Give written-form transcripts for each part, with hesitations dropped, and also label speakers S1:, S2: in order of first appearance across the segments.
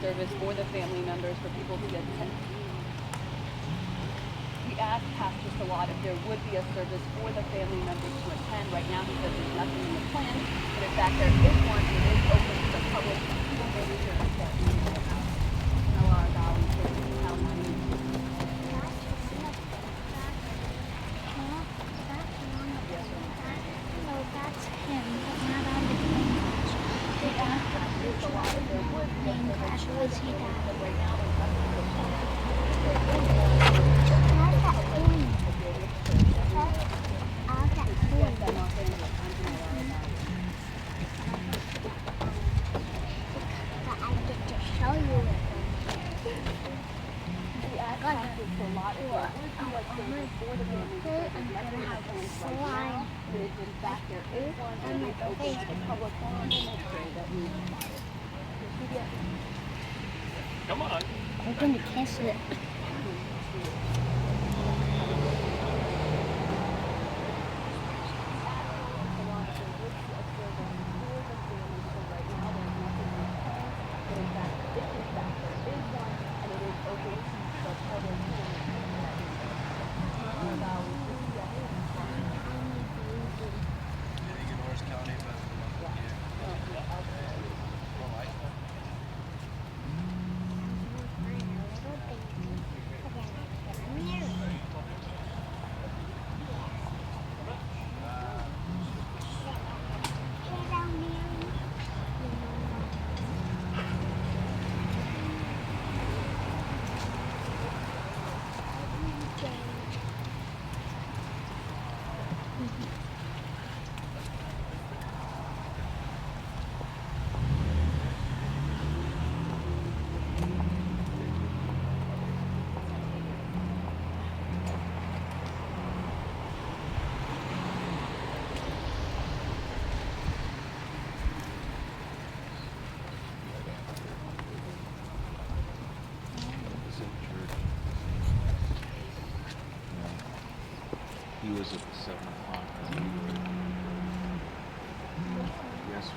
S1: service for the family members for people to get sent. We asked Pastor Salat if there would be a service for the family members to attend. Right now he says there's nothing in the plan, but in fact there is one. It is open to the public. People may be sure to step in the house.
S2: That's him, but not on the plane crash. They asked Pastor Salat if there would be a service for the family members. Right now there's nothing in the plan.
S3: Come on.
S2: I'm going to kiss it.
S3: He was at the 7 o'clock. Yes.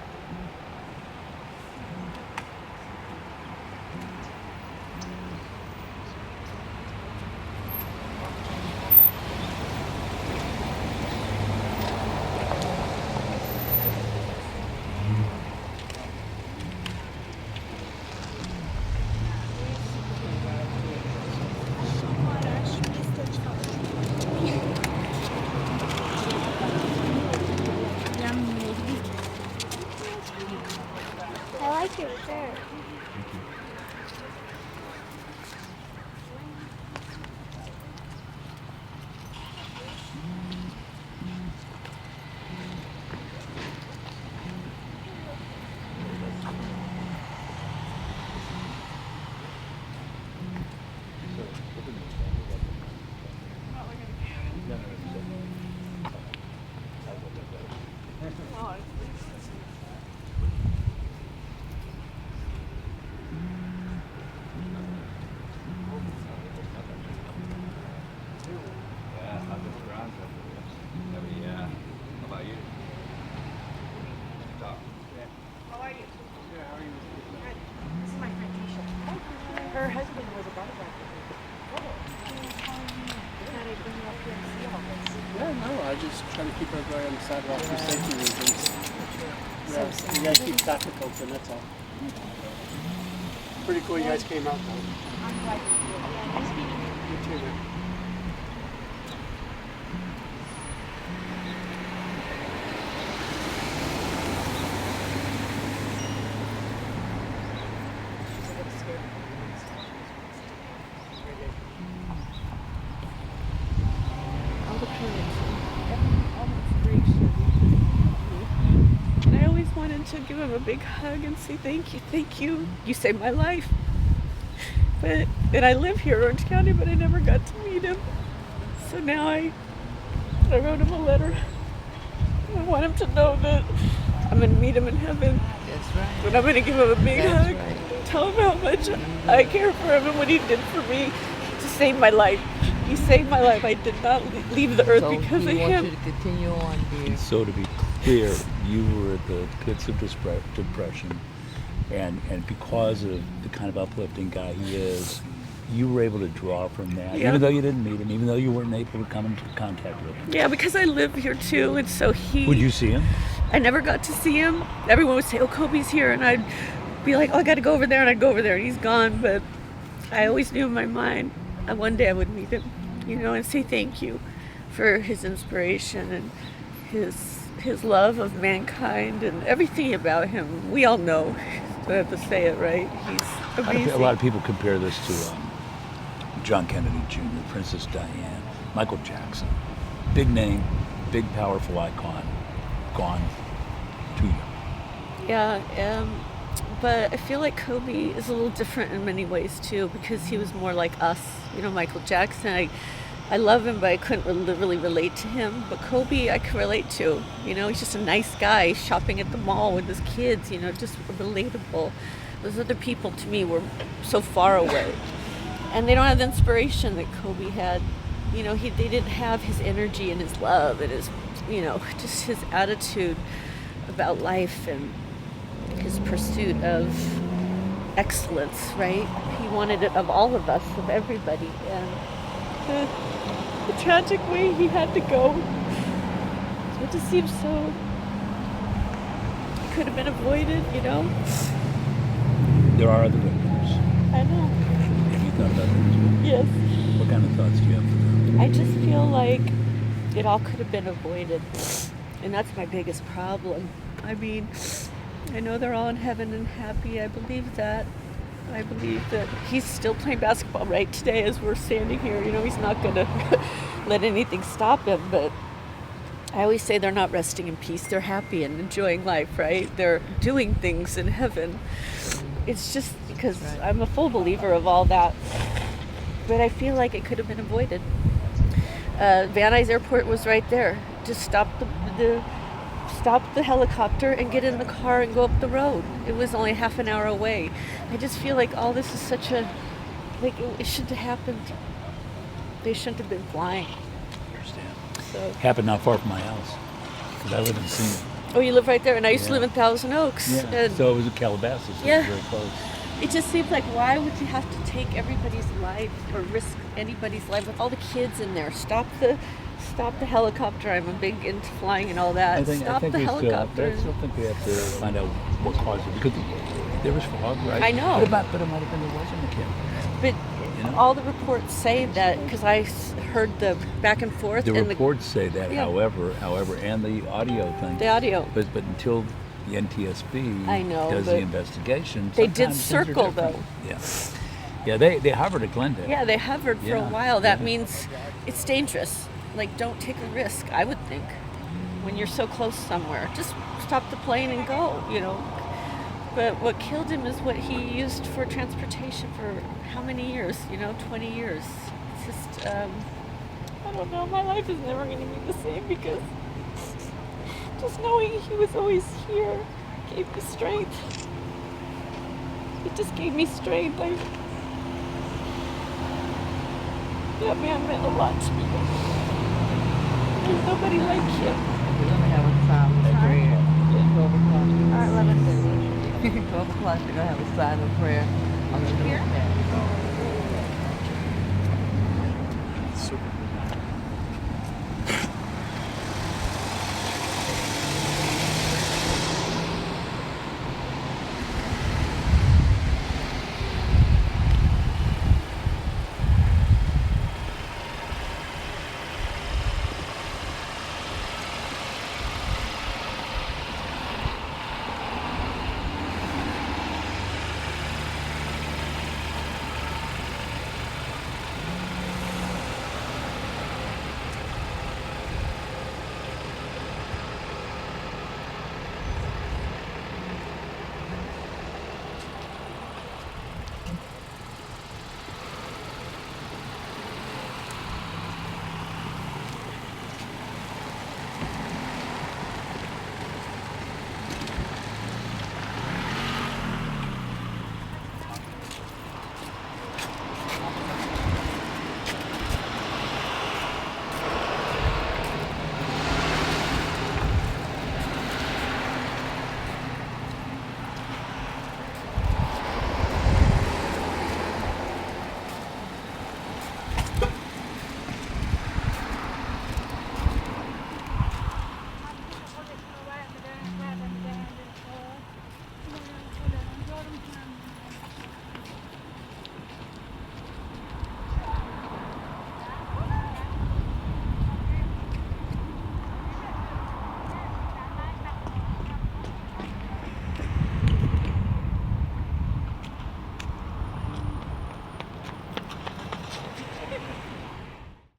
S2: I like your shirt.
S1: Her husband was a bodyguard.
S4: Yeah, no, I just try to keep everybody on the sidewalk for safety reasons. Yeah, you guys keep traffic open, that's all. Pretty cool you guys came out though.
S1: I'm glad you did.
S4: You too, man.
S5: And I always wanted to give him a big hug and say thank you. You saved my life. And I live here in Orange County, but I never got to meet him. So now I wrote him a letter. I want him to know that I'm going to meet him in heaven.
S6: That's right.
S5: And I'm going to give him a big
S6: That's
S5: hug.
S6: right.
S5: Tell him how much I care for him and what he did for me to save my life. He saved my life. I did not leave the earth
S6: So
S5: because of
S6: we want
S5: him.
S6: you to continue on, dear.
S3: So to be clear, you were at the pits of depression.
S6: and because of the kind of uplifting guy he is, you were able to draw from that,
S5: Yeah.
S6: even though you didn't meet him, even though you weren't able to come into contact with him.
S5: Yeah, because I live here too, and so
S6: Would you see him?
S5: I never got to see him. Everyone would say, "Oh, Kobe's here," and I'd be like, "Oh, I got to go over there," and I'd go over there, and he's gone. But I always knew in my mind, one day I would meet him, and say thank you for his inspiration and his love of mankind and everything about him. We all know. I have to say it right. He's amazing.
S6: A lot of people compare this to John Kennedy Jr., Princess Diane, Michael Jackson. Big name, big powerful icon, gone too young.
S5: Yeah, but I feel like Kobe is a little different in many ways too, because he was more like us. Michael Jackson, I love him, but I couldn't really relate to him. But Kobe, I can relate to. He's just a nice guy shopping at the mall with his kids, just relatable. Those other people to me were so far away. And they don't have the inspiration that Kobe had. They didn't have his energy and his love and his, just his attitude about life and his pursuit of excellence, right? He wanted it of all of us, of everybody. And the tragic way he had to go, it just seems so, it could have been avoided,
S6: There are other victims.
S5: I know.
S6: Have you thought about them too?
S5: Yes.
S6: What kind of thoughts do you have for them?
S5: I just feel like it all could have been avoided. And that's my biggest problem. I mean, I know they're all in heaven and happy. I believe that. I believe that he's still playing basketball right today as we're standing here. He's not going to let anything stop him. But I always say they're not resting in peace. They're happy and enjoying life, right? They're doing things in heaven. It's just because I'm a full believer of all that. But I feel like it could have been avoided. Van Nuys Airport was right there. Just stop the helicopter and get in the car and go up the road. It was only half an hour away. I just feel like all this is such a, it shouldn't have happened. They shouldn't have been flying.
S6: I understand.
S5: So.
S6: Happened not far from my house, because I live in Seymour.
S5: Oh, you live right there, and I used to live in Thousand Oaks.
S6: Yeah.
S5: And
S6: So it was in Calabasas. So
S5: Yeah.
S6: It was very close.
S5: it just seems like, why would you have to take everybody's life or risk anybody's life with all the kids in there? Stop the helicopter. I'm a big into flying and all that.
S6: I
S5: Stop
S6: think
S5: the
S6: I
S5: helicopter.
S6: still think we have to find out what caused it, because there was fog, right?
S5: I know.
S6: But it might have been there wasn't a camera.
S5: But all the reports say that, because I heard the back and forth.
S6: The
S5: and
S6: reports say that,
S5: Yeah.
S6: however, and the audio thing.
S5: The audio.
S6: But until the NTSB
S5: I know,
S6: does
S5: but
S6: the investigation,
S5: they did
S6: sometimes things are
S5: circle,
S6: different.
S5: though.
S6: Yeah, they hovered at Glendale.
S5: Yeah, they hovered for a
S6: Yeah,
S5: while. That
S6: yeah.
S5: means it's dangerous. Don't take a risk, I would think, when you're so close somewhere. Just stop the plane and go, But what killed him is what he used for transportation for how many years? 20 years. It's just, I don't know. My life is never going to be the same, because just knowing he was always here gave me strength. It just gave me strength. That man meant a lot to me. There's nobody like him.
S7: We're going to have a silent prayer at 12 o'clock. All right, 11:30. 12 o'clock, we're going to have a silent prayer on the Newport.